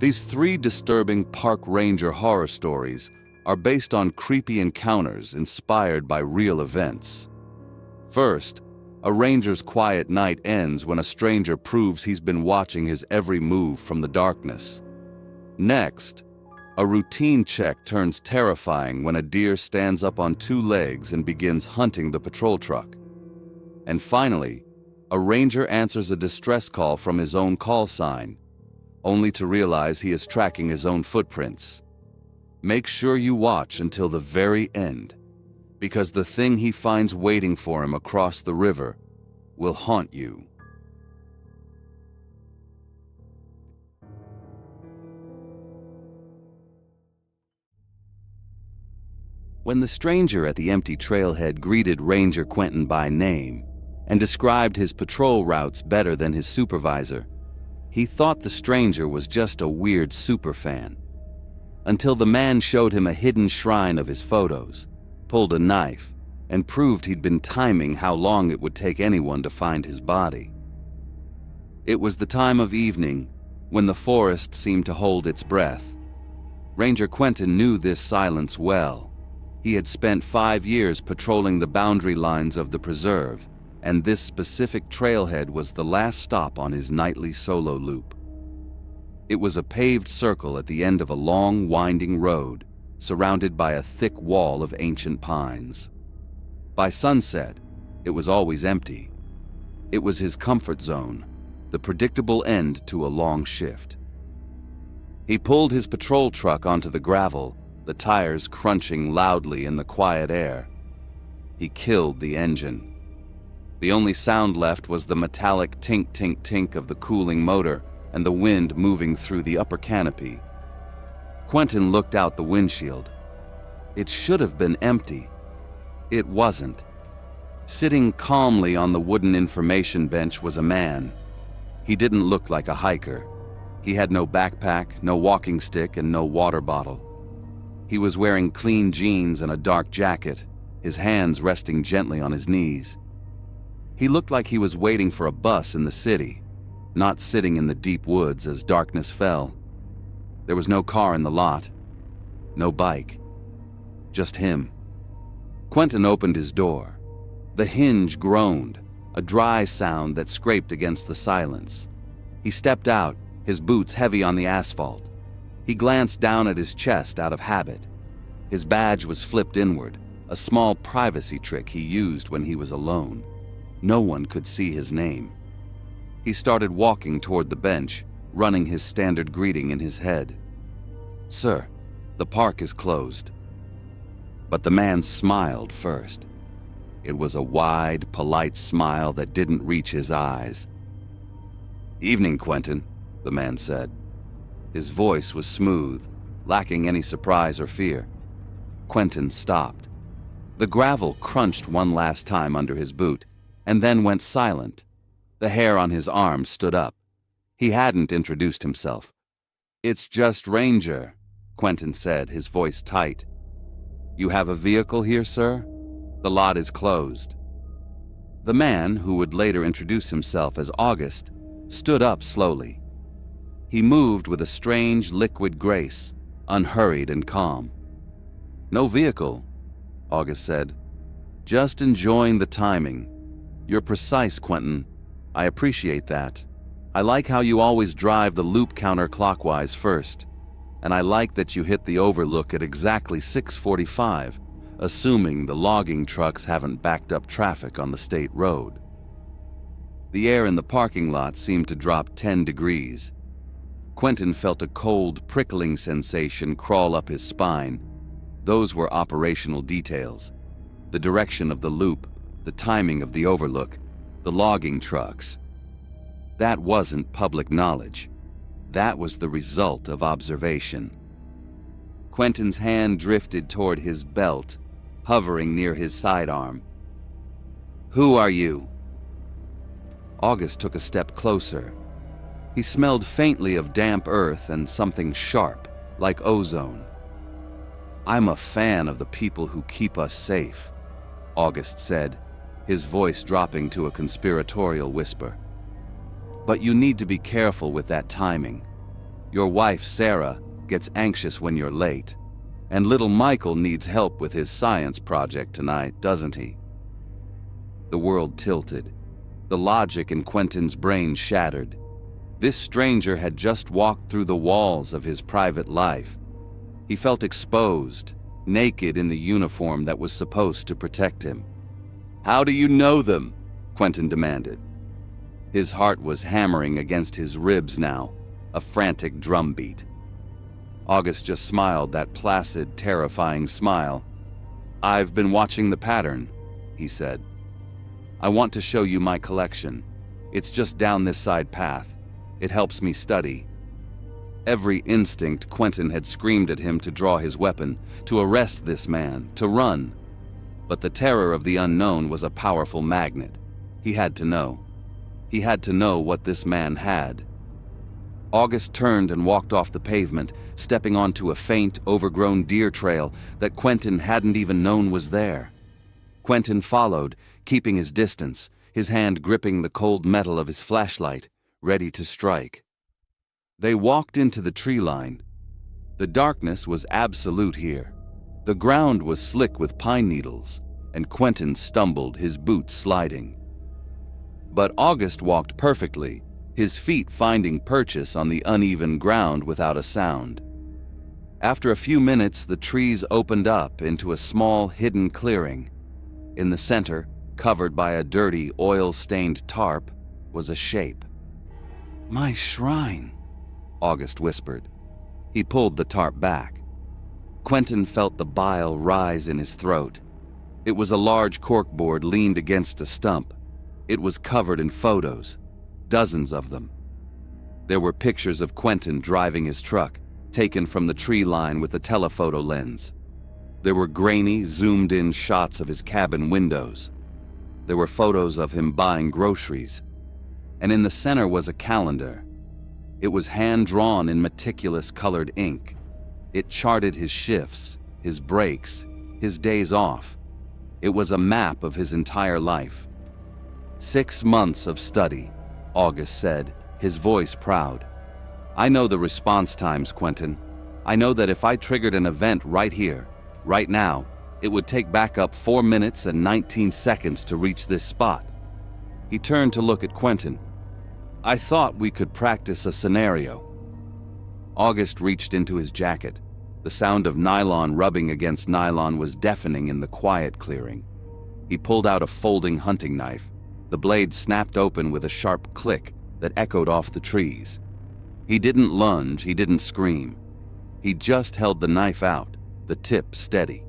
These 3 disturbing park ranger horror stories are based on creepy encounters inspired by real events. First, a ranger's quiet night ends when a stranger proves he's been watching his every move from the darkness. Next, a routine check turns terrifying when a deer stands up on 2 legs and begins hunting the patrol truck. And finally, a ranger answers a distress call from his own call sign, only to realize he is tracking his own footprints. Make sure you watch until the very end, because the thing he finds waiting for him across the river will haunt you. When the stranger at the empty trailhead greeted Ranger Quentin by name and described his patrol routes better than his supervisor, he thought the stranger was just a weird superfan. Until the man showed him a hidden shrine of his photos, pulled a knife, and proved he'd been timing how long it would take anyone to find his body. It was the time of evening when the forest seemed to hold its breath. Ranger Quentin knew this silence well. He had spent 5 years patrolling the boundary lines of the preserve, and this specific trailhead was the last stop on his nightly solo loop. It was a paved circle at the end of a long, winding road, surrounded by a thick wall of ancient pines. By sunset, it was always empty. It was his comfort zone, the predictable end to a long shift. He pulled his patrol truck onto the gravel, the tires crunching loudly in the quiet air. He killed the engine. The only sound left was the metallic tink-tink-tink of the cooling motor and the wind moving through the upper canopy. Quentin looked out the windshield. It should have been empty. It wasn't. Sitting calmly on the wooden information bench was a man. He didn't look like a hiker. He had no backpack, no walking stick, and no water bottle. He was wearing clean jeans and a dark jacket, his hands resting gently on his knees. He looked like he was waiting for a bus in the city, not sitting in the deep woods as darkness fell. There was no car in the lot, no bike, just him. Quentin opened his door. The hinge groaned, a dry sound that scraped against the silence. He stepped out, his boots heavy on the asphalt. He glanced down at his chest out of habit. His badge was flipped inward, a small privacy trick he used when he was alone. No one could see his name. He started walking toward the bench, running his standard greeting in his head. "Sir, the park is closed." But the man smiled first. It was a wide, polite smile that didn't reach his eyes. "Evening, Quentin," the man said. His voice was smooth, lacking any surprise or fear. Quentin stopped. The gravel crunched one last time under his boot, and then went silent. The hair on his arm stood up. He hadn't introduced himself. "It's just Ranger," Quentin said, his voice tight. "You have a vehicle here, sir? The lot is closed." The man, who would later introduce himself as August, stood up slowly. He moved with a strange, liquid grace, unhurried and calm. "No vehicle," August said. "Just enjoying the timing. You're precise, Quentin. I appreciate that. I like how you always drive the loop counterclockwise first, and I like that you hit the overlook at exactly 6:45, assuming the logging trucks haven't backed up traffic on the state road." The air in the parking lot seemed to drop 10 degrees. Quentin felt a cold, prickling sensation crawl up his spine. Those were operational details. The direction of the loop, the timing of the overlook, the logging trucks. That wasn't public knowledge. That was the result of observation. Quentin's hand drifted toward his belt, hovering near his sidearm. "Who are you?" August took a step closer. He smelled faintly of damp earth and something sharp, like ozone. "I'm a fan of the people who keep us safe," August said, his voice dropping to a conspiratorial whisper. "But you need to be careful with that timing. Your wife, Sarah, gets anxious when you're late. And little Michael needs help with his science project tonight, doesn't he?" The world tilted. The logic in Quentin's brain shattered. This stranger had just walked through the walls of his private life. He felt exposed, naked in the uniform that was supposed to protect him. "How do you know them?" Quentin demanded. His heart was hammering against his ribs now, a frantic drumbeat. August just smiled that placid, terrifying smile. "I've been watching the pattern," he said. "I want to show you my collection. It's just down this side path. It helps me study." Every instinct Quentin had screamed at him to draw his weapon, to arrest this man, to run. But the terror of the unknown was a powerful magnet. He had to know. He had to know what this man had. August turned and walked off the pavement, stepping onto a faint, overgrown deer trail that Quentin hadn't even known was there. Quentin followed, keeping his distance, his hand gripping the cold metal of his flashlight, ready to strike. They walked into the tree line. The darkness was absolute here. The ground was slick with pine needles, and Quentin stumbled, his boots sliding. But August walked perfectly, his feet finding purchase on the uneven ground without a sound. After a few minutes, the trees opened up into a small, hidden clearing. In the center, covered by a dirty, oil-stained tarp, was a shape. "My shrine," August whispered. He pulled the tarp back. Quentin felt the bile rise in his throat. It was a large corkboard leaned against a stump. It was covered in photos, dozens of them. There were pictures of Quentin driving his truck, taken from the tree line with a telephoto lens. There were grainy, zoomed-in shots of his cabin windows. There were photos of him buying groceries. And in the center was a calendar. It was hand-drawn in meticulous colored ink. It charted his shifts, his breaks, his days off. It was a map of his entire life. 6 months of study, August said, his voice proud. "I know the response times, Quentin. I know that if I triggered an event right here, right now, it would take back up 4 minutes and 19 seconds to reach this spot." He turned to look at Quentin. "I thought we could practice a scenario." August reached into his jacket. The sound of nylon rubbing against nylon was deafening in the quiet clearing. He pulled out a folding hunting knife. The blade snapped open with a sharp click that echoed off the trees. He didn't lunge, he didn't scream. He just held the knife out, the tip steady.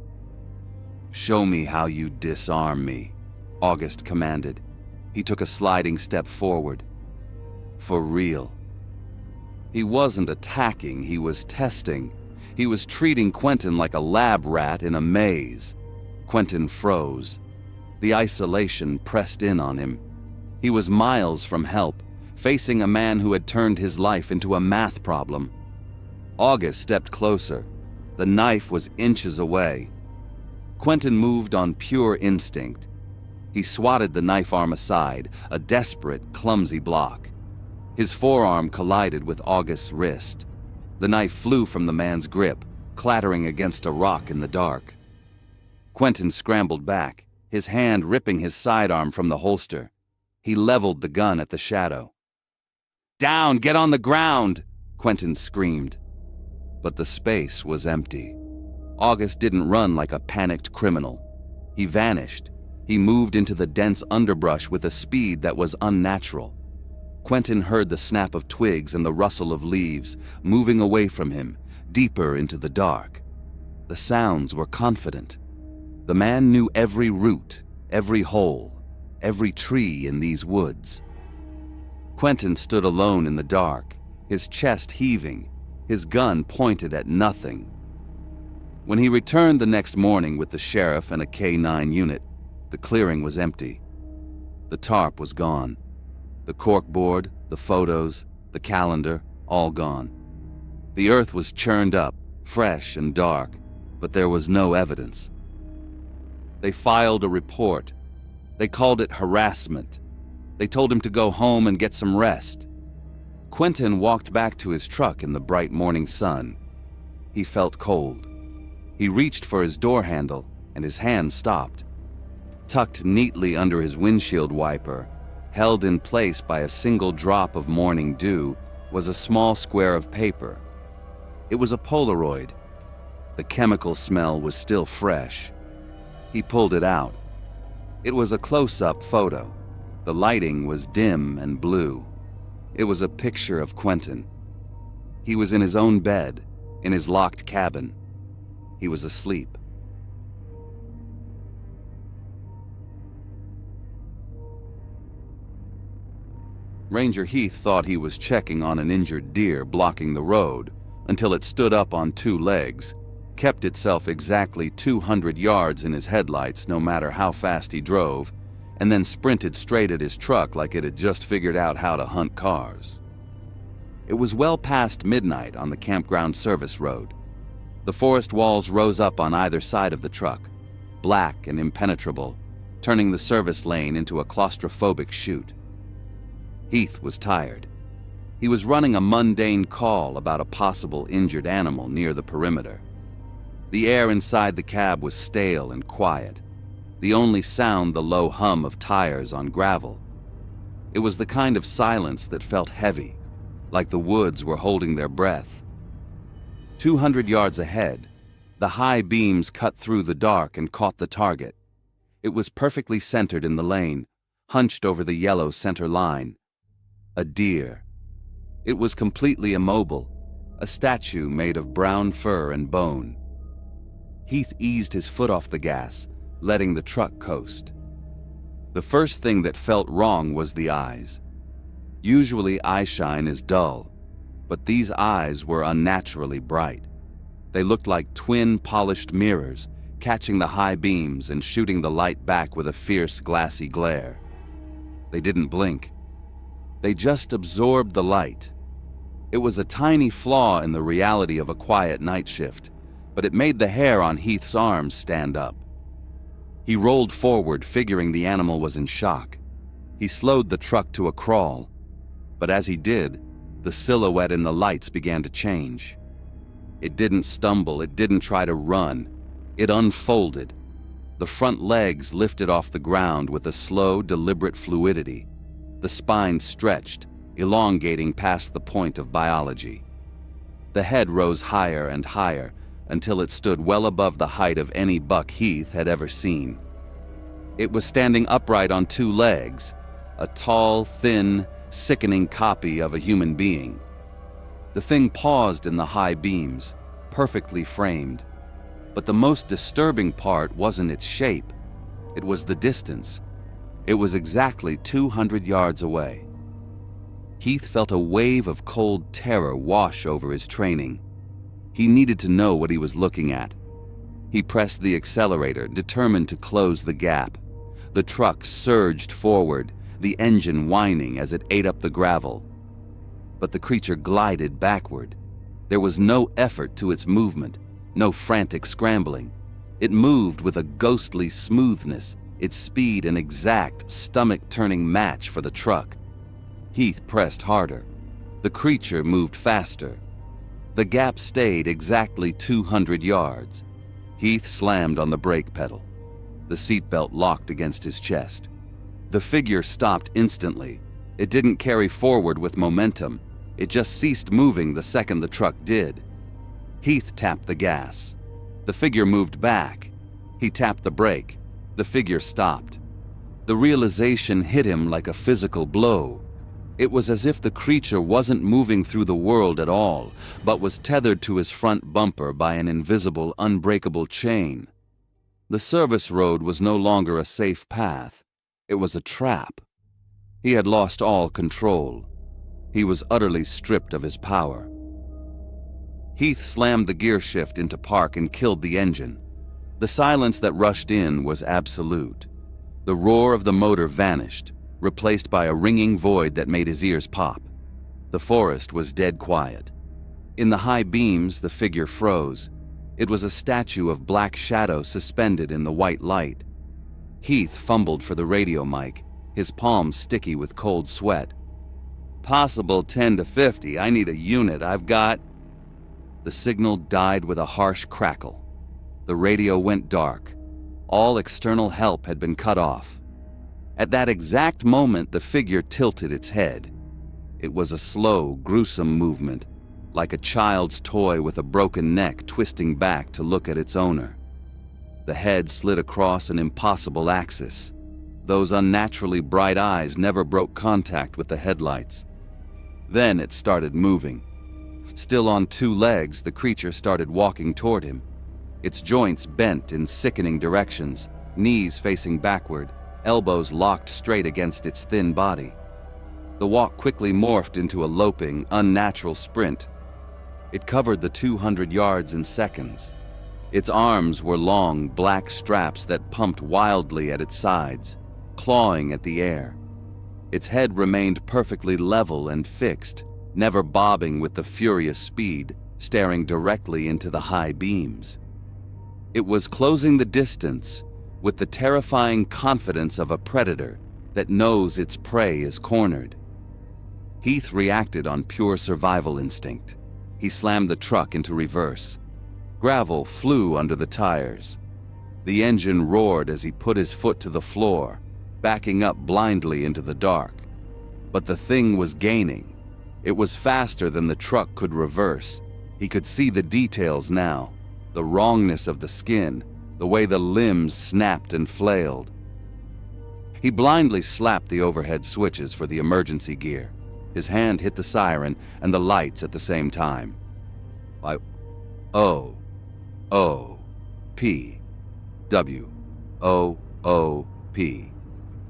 "Show me how you disarm me," August commanded. He took a sliding step forward. For real. He wasn't attacking, he was testing. He was treating Quentin like a lab rat in a maze. Quentin froze. The isolation pressed in on him. He was miles from help, facing a man who had turned his life into a math problem. August stepped closer. The knife was inches away. Quentin moved on pure instinct. He swatted the knife arm aside, a desperate, clumsy block. His forearm collided with August's wrist. The knife flew from the man's grip, clattering against a rock in the dark. Quentin scrambled back, his hand ripping his sidearm from the holster. He leveled the gun at the shadow. "Down! Get on the ground!" Quentin screamed. But the space was empty. August didn't run like a panicked criminal. He vanished. He moved into the dense underbrush with a speed that was unnatural. Quentin heard the snap of twigs and the rustle of leaves, moving away from him, deeper into the dark. The sounds were confident. The man knew every root, every hole, every tree in these woods. Quentin stood alone in the dark, his chest heaving, his gun pointed at nothing. When he returned the next morning with the sheriff and a K-9 unit, the clearing was empty. The tarp was gone. The corkboard, the photos, the calendar, all gone. The earth was churned up, fresh and dark, but there was no evidence. They filed a report. They called it harassment. They told him to go home and get some rest. Quentin walked back to his truck in the bright morning sun. He felt cold. He reached for his door handle, and his hand stopped. Tucked neatly under his windshield wiper, held in place by a single drop of morning dew, was a small square of paper. It was a Polaroid. The chemical smell was still fresh. He pulled it out. It was a close-up photo. The lighting was dim and blue. It was a picture of Quentin. He was in his own bed, in his locked cabin. He was asleep. Ranger Heath thought he was checking on an injured deer blocking the road until it stood up on two legs, kept itself exactly 200 yards in his headlights no matter how fast he drove, and then sprinted straight at his truck like it had just figured out how to hunt cars. It was well past midnight on the campground service road. The forest walls rose up on either side of the truck, black and impenetrable, turning the service lane into a claustrophobic chute. Heath was tired. He was running a mundane call about a possible injured animal near the perimeter. The air inside the cab was stale and quiet, the only sound the low hum of tires on gravel. It was the kind of silence that felt heavy, like the woods were holding their breath. 200 yards ahead, the high beams cut through the dark and caught the target. It was perfectly centered in the lane, hunched over the yellow center line. A deer. It was completely immobile, a statue made of brown fur and bone. Heath eased his foot off the gas, letting the truck coast. The first thing that felt wrong was the eyes. Usually eyeshine is dull, but these eyes were unnaturally bright. They looked like twin polished mirrors, catching the high beams and shooting the light back with a fierce, glassy glare. They didn't blink. They just absorbed the light. It was a tiny flaw in the reality of a quiet night shift, but it made the hair on Heath's arms stand up. He rolled forward, figuring the animal was in shock. He slowed the truck to a crawl, but as he did, the silhouette in the lights began to change. It didn't stumble, it didn't try to run. It unfolded. The front legs lifted off the ground with a slow, deliberate fluidity. The spine stretched, elongating past the point of biology. The head rose higher and higher until it stood well above the height of any buck Heath had ever seen. It was standing upright on two legs, a tall, thin, sickening copy of a human being. The thing paused in the high beams, perfectly framed. But the most disturbing part wasn't its shape. It was the distance. It was exactly 200 yards away. Heath felt a wave of cold terror wash over his training. He needed to know what he was looking at. He pressed the accelerator, determined to close the gap. The truck surged forward, the engine whining as it ate up the gravel. But the creature glided backward. There was no effort to its movement, no frantic scrambling. It moved with a ghostly smoothness, its speed an exact, stomach-turning match for the truck. Heath pressed harder. The creature moved faster. The gap stayed exactly 200 yards. Heath slammed on the brake pedal. The seatbelt locked against his chest. The figure stopped instantly. It didn't carry forward with momentum. It just ceased moving the second the truck did. Heath tapped the gas. The figure moved back. He tapped the brake. The figure stopped. The realization hit him like a physical blow. It was as if the creature wasn't moving through the world at all, but was tethered to his front bumper by an invisible, unbreakable chain. The service road was no longer a safe path. It was a trap. He had lost all control. He was utterly stripped of his power. Heath slammed the gear shift into park and killed the engine. The silence that rushed in was absolute. The roar of the motor vanished, replaced by a ringing void that made his ears pop. The forest was dead quiet. In the high beams, the figure froze. It was a statue of black shadow suspended in the white light. Heath fumbled for the radio mic, his palms sticky with cold sweat. Possible 10 to 50. I need a unit. I've got... The signal died with a harsh crackle. The radio went dark. All external help had been cut off. At that exact moment, the figure tilted its head. It was a slow, gruesome movement, like a child's toy with a broken neck twisting back to look at its owner. The head slid across an impossible axis. Those unnaturally bright eyes never broke contact with the headlights. Then it started moving. Still on two legs, the creature started walking toward him. Its joints bent in sickening directions, knees facing backward, elbows locked straight against its thin body. The walk quickly morphed into a loping, unnatural sprint. It covered the 200 yards in seconds. Its arms were long, black straps that pumped wildly at its sides, clawing at the air. Its head remained perfectly level and fixed, never bobbing with the furious speed, staring directly into the high beams. It was closing the distance with the terrifying confidence of a predator that knows its prey is cornered. Heath reacted on pure survival instinct. He slammed the truck into reverse. Gravel flew under the tires. The engine roared as he put his foot to the floor, backing up blindly into the dark. But the thing was gaining. It was faster than the truck could reverse. He could see the details now, the wrongness of the skin, the way the limbs snapped and flailed. He blindly slapped the overhead switches for the emergency gear. His hand hit the siren and the lights at the same time. O-O-P-W-O-O-P.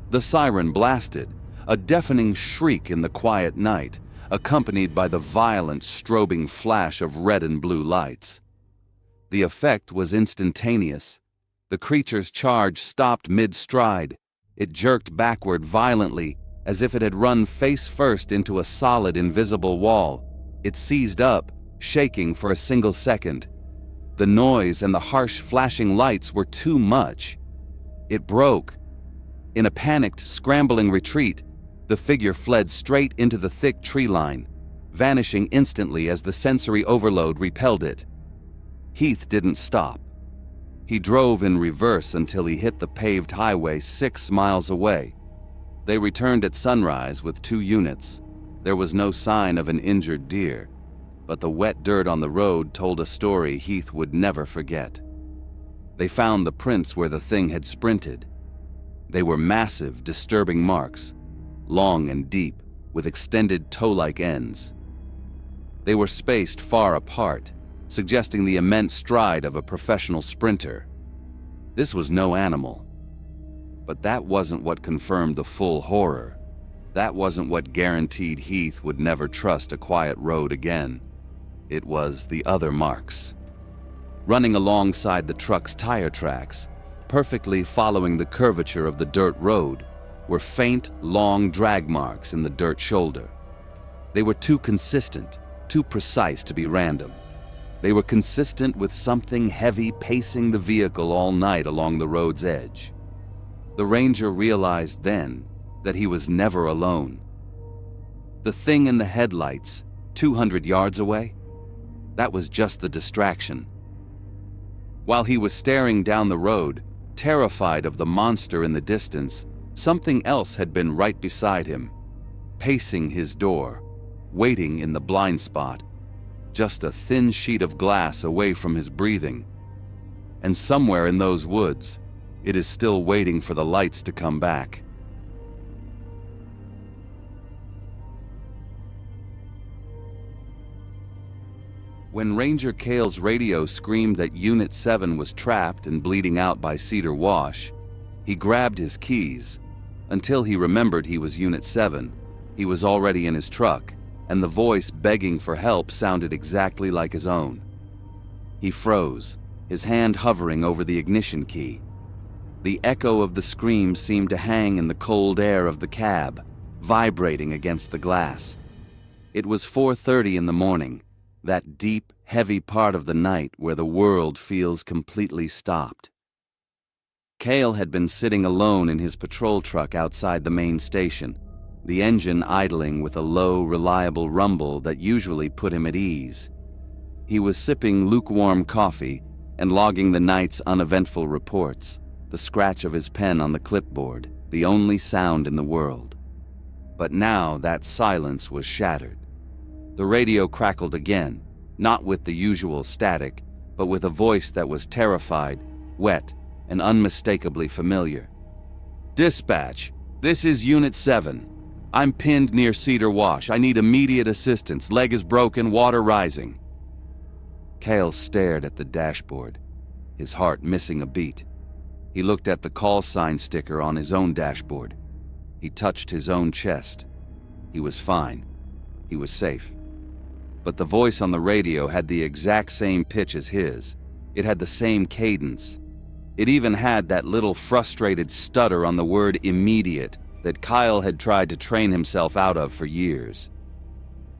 The siren blasted, a deafening shriek in the quiet night, accompanied by the violent, strobing flash of red and blue lights. The effect was instantaneous. The creature's charge stopped mid-stride. It jerked backward violently, as if it had run face-first into a solid, invisible wall. It seized up, shaking for a single second. The noise and the harsh flashing lights were too much. It broke. In a panicked, scrambling retreat, the figure fled straight into the thick tree line, vanishing instantly as the sensory overload repelled it. Heath didn't stop. He drove in reverse until he hit the paved highway 6 miles away. They returned at sunrise with 2 units. There was no sign of an injured deer, but the wet dirt on the road told a story Heath would never forget. They found the prints where the thing had sprinted. They were massive, disturbing marks, long and deep, with extended toe-like ends. They were spaced far apart, suggesting the immense stride of a professional sprinter. This was no animal. But that wasn't what confirmed the full horror. That wasn't what guaranteed Heath would never trust a quiet road again. It was the other marks. Running alongside the truck's tire tracks, perfectly following the curvature of the dirt road, were faint, long drag marks in the dirt shoulder. They were too consistent, too precise to be random. They were consistent with something heavy pacing the vehicle all night along the road's edge. The ranger realized then that he was never alone. The thing in the headlights, 200 yards away, that was just the distraction. While he was staring down the road, terrified of the monster in the distance, something else had been right beside him, pacing his door, waiting in the blind spot, just a thin sheet of glass away from his breathing. And somewhere in those woods, it is still waiting for the lights to come back. When Ranger Kael's radio screamed that Unit 7 was trapped and bleeding out by Cedar Wash, he grabbed his keys. Until he remembered he was Unit 7, he was already in his truck, and the voice begging for help sounded exactly like his own. He froze, his hand hovering over the ignition key. The echo of the scream seemed to hang in the cold air of the cab, vibrating against the glass. It was 4:30 in the morning, that deep, heavy part of the night where the world feels completely stopped. Kael had been sitting alone in his patrol truck outside the main station. the engine idling with a low, reliable rumble that usually put him at ease. He was sipping lukewarm coffee and logging the night's uneventful reports, the scratch of his pen on the clipboard, the only sound in the world. But now that silence was shattered. The radio crackled again, not with the usual static, but with a voice that was terrified, wet, and unmistakably familiar. "Dispatch, this is Unit 7. I'm pinned near Cedar Wash. I need immediate assistance. Leg is broken, water rising." Kael stared at the dashboard, his heart missing a beat. He looked at the call sign sticker on his own dashboard. He touched his own chest. He was fine. He was safe. But the voice on the radio had the exact same pitch as his. It had the same cadence. It even had that little frustrated stutter on the word immediate that Kael had tried to train himself out of for years.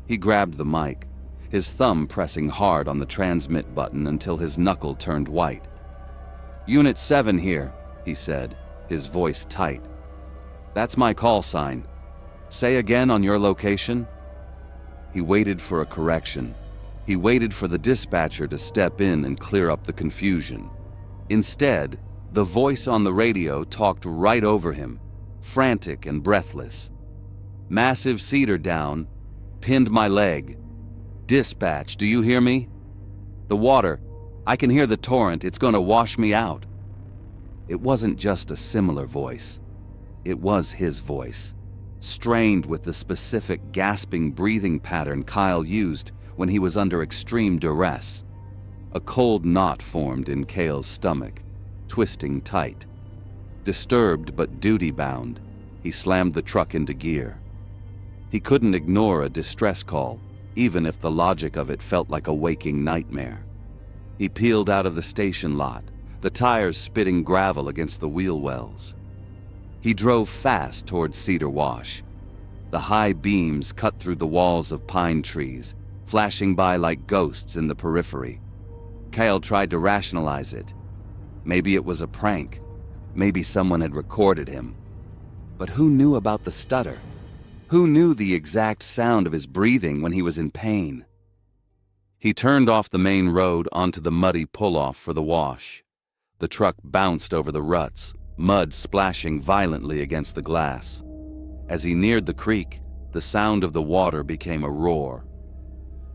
He grabbed the mic, his thumb pressing hard on the transmit button until his knuckle turned white. "Unit 7 here," he said, his voice tight. "That's my call sign. Say again on your location." He waited for a correction. He waited for the dispatcher to step in and clear up the confusion. Instead, the voice on the radio talked right over him, frantic and breathless. "Massive cedar down. Pinned my leg. Dispatch, do you hear me? The water. I can hear the torrent. It's going to wash me out." It wasn't just a similar voice. It was his voice, strained with the specific gasping breathing pattern Kael used when he was under extreme duress. A cold knot formed in Kael's stomach, twisting tight. Disturbed but duty-bound, he slammed the truck into gear. He couldn't ignore a distress call, even if the logic of it felt like a waking nightmare. He peeled out of the station lot, the tires spitting gravel against the wheel wells. He drove fast toward Cedar Wash. The high beams cut through the walls of pine trees, flashing by like ghosts in the periphery. Kael tried to rationalize it. Maybe it was a prank. Maybe someone had recorded him. But who knew about the stutter? Who knew the exact sound of his breathing when he was in pain? He turned off the main road onto the muddy pull-off for the wash. The truck bounced over the ruts, mud splashing violently against the glass. As he neared the creek, the sound of the water became a roar.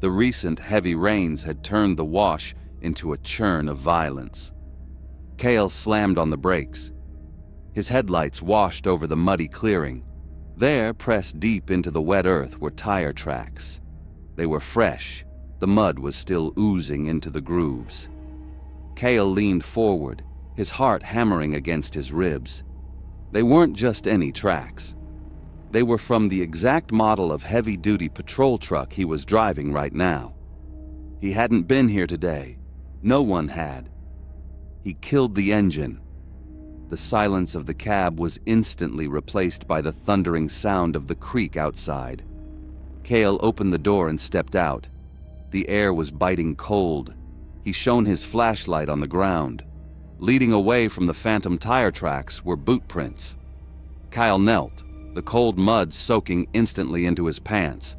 The recent heavy rains had turned the wash into a churn of violence. Kael slammed on the brakes. His headlights washed over the muddy clearing. There, pressed deep into the wet earth, were tire tracks. They were fresh. The mud was still oozing into the grooves. Kael leaned forward, his heart hammering against his ribs. They weren't just any tracks. They were from the exact model of heavy-duty patrol truck he was driving right now. He hadn't been here today. No one had. He killed the engine. The silence of the cab was instantly replaced by the thundering sound of the creek outside. Kael opened the door and stepped out. The air was biting cold. He shone his flashlight on the ground. Leading away from the phantom tire tracks were boot prints. Kael knelt, the cold mud soaking instantly into his pants.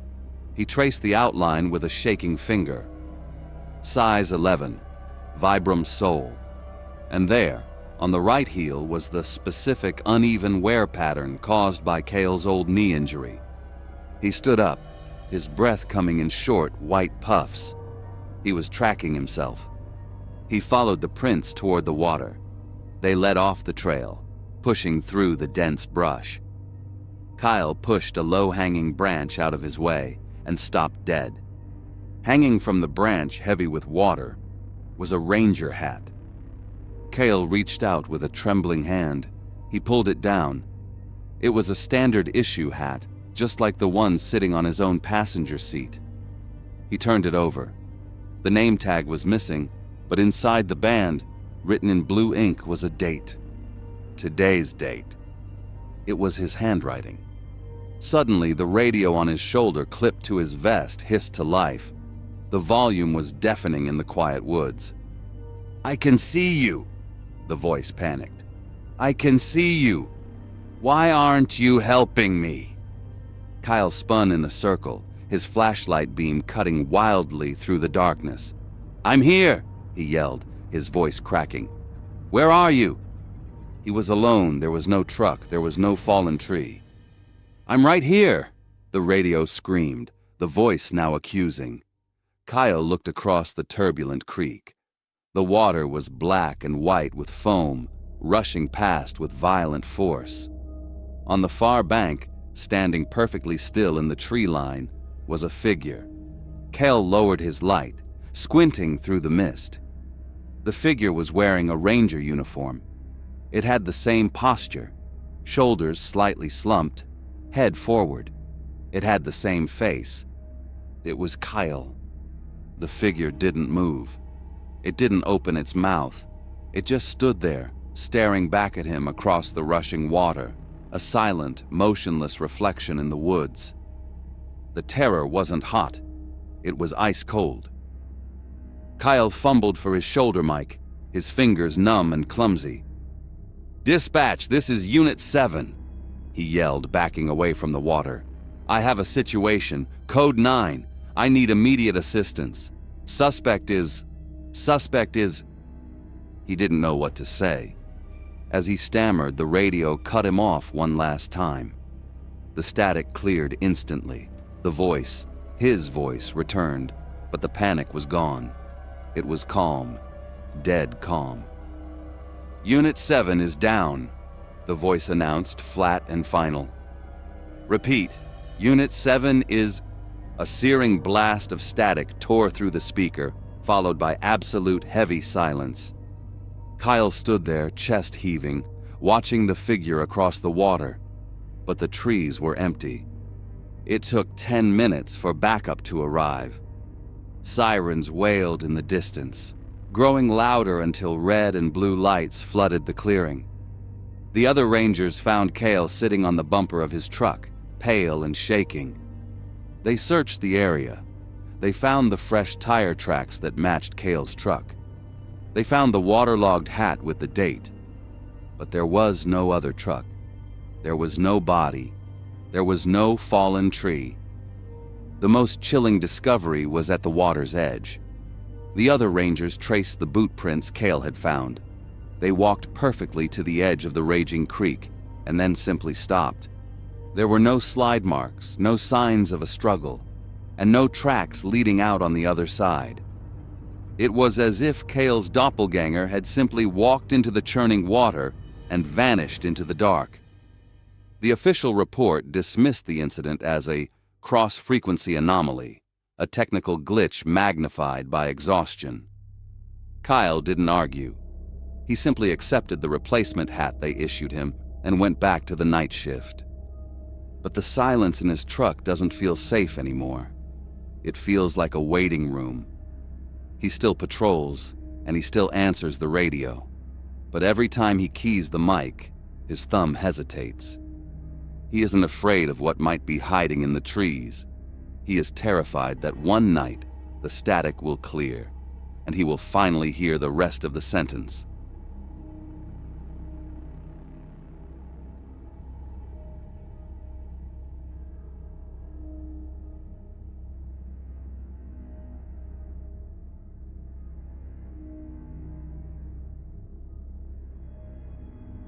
He traced the outline with a shaking finger. Size 11, Vibram sole. And there, on the right heel, was the specific uneven wear pattern caused by Kael's old knee injury. He stood up, his breath coming in short, white puffs. He was tracking himself. He followed the prints toward the water. They led off the trail, pushing through the dense brush. Kael pushed a low-hanging branch out of his way and stopped dead. Hanging from the branch, heavy with water, was a ranger hat. Kael reached out with a trembling hand. He pulled it down. It was a standard issue hat, just like the one sitting on his own passenger seat. He turned it over. The name tag was missing, but inside the band, written in blue ink, was a date. Today's date. It was his handwriting. Suddenly, the radio on his shoulder, clipped to his vest, hissed to life. The volume was deafening in the quiet woods. "I can see you," the voice panicked. "I can see you. Why aren't you helping me?" Kael spun in a circle, his flashlight beam cutting wildly through the darkness. "I'm here!" he yelled, his voice cracking. "Where are you?" He was alone. There was no truck. There was no fallen tree. "I'm right here!" the radio screamed, the voice now accusing. Kael looked across the turbulent creek. The water was black and white with foam, rushing past with violent force. On the far bank, standing perfectly still in the tree line, was a figure. Kael lowered his light, squinting through the mist. The figure was wearing a ranger uniform. It had the same posture, shoulders slightly slumped, head forward. It had the same face. It was Kael. The figure didn't move. It didn't open its mouth. It just stood there, staring back at him across the rushing water, a silent, motionless reflection in the woods. The terror wasn't hot. It was ice cold. Kael fumbled for his shoulder mic, his fingers numb and clumsy. "Dispatch, this is Unit 7, he yelled, backing away from the water. "I have a situation. Code 9. I need immediate assistance. Suspect is... He didn't know what to say. As he stammered, the radio cut him off one last time. The static cleared instantly. The voice, his voice, returned, but the panic was gone. It was calm, dead calm. "Unit 7 is down," the voice announced, flat and final. "Repeat, Unit 7 is..." A searing blast of static tore through the speaker, followed by absolute heavy silence. Kael stood there, chest heaving, watching the figure across the water, but the trees were empty. It took 10 minutes for backup to arrive. Sirens wailed in the distance, growing louder until red and blue lights flooded the clearing. The other rangers found Kael sitting on the bumper of his truck, pale and shaking. They searched the area. They found the fresh tire tracks that matched Kael's truck. They found the waterlogged hat with the date. But there was no other truck. There was no body. There was no fallen tree. The most chilling discovery was at the water's edge. The other rangers traced the boot prints Kael had found. They walked perfectly to the edge of the raging creek and then simply stopped. There were no slide marks, no signs of a struggle, and no tracks leading out on the other side. It was as if Kael's doppelganger had simply walked into the churning water and vanished into the dark. The official report dismissed the incident as a cross-frequency anomaly, a technical glitch magnified by exhaustion. Kael didn't argue. He simply accepted the replacement hat they issued him and went back to the night shift. But the silence in his truck doesn't feel safe anymore. It feels like a waiting room. He still patrols, and he still answers the radio. But every time he keys the mic, his thumb hesitates. He isn't afraid of what might be hiding in the trees. He is terrified that one night the static will clear, and he will finally hear the rest of the sentence.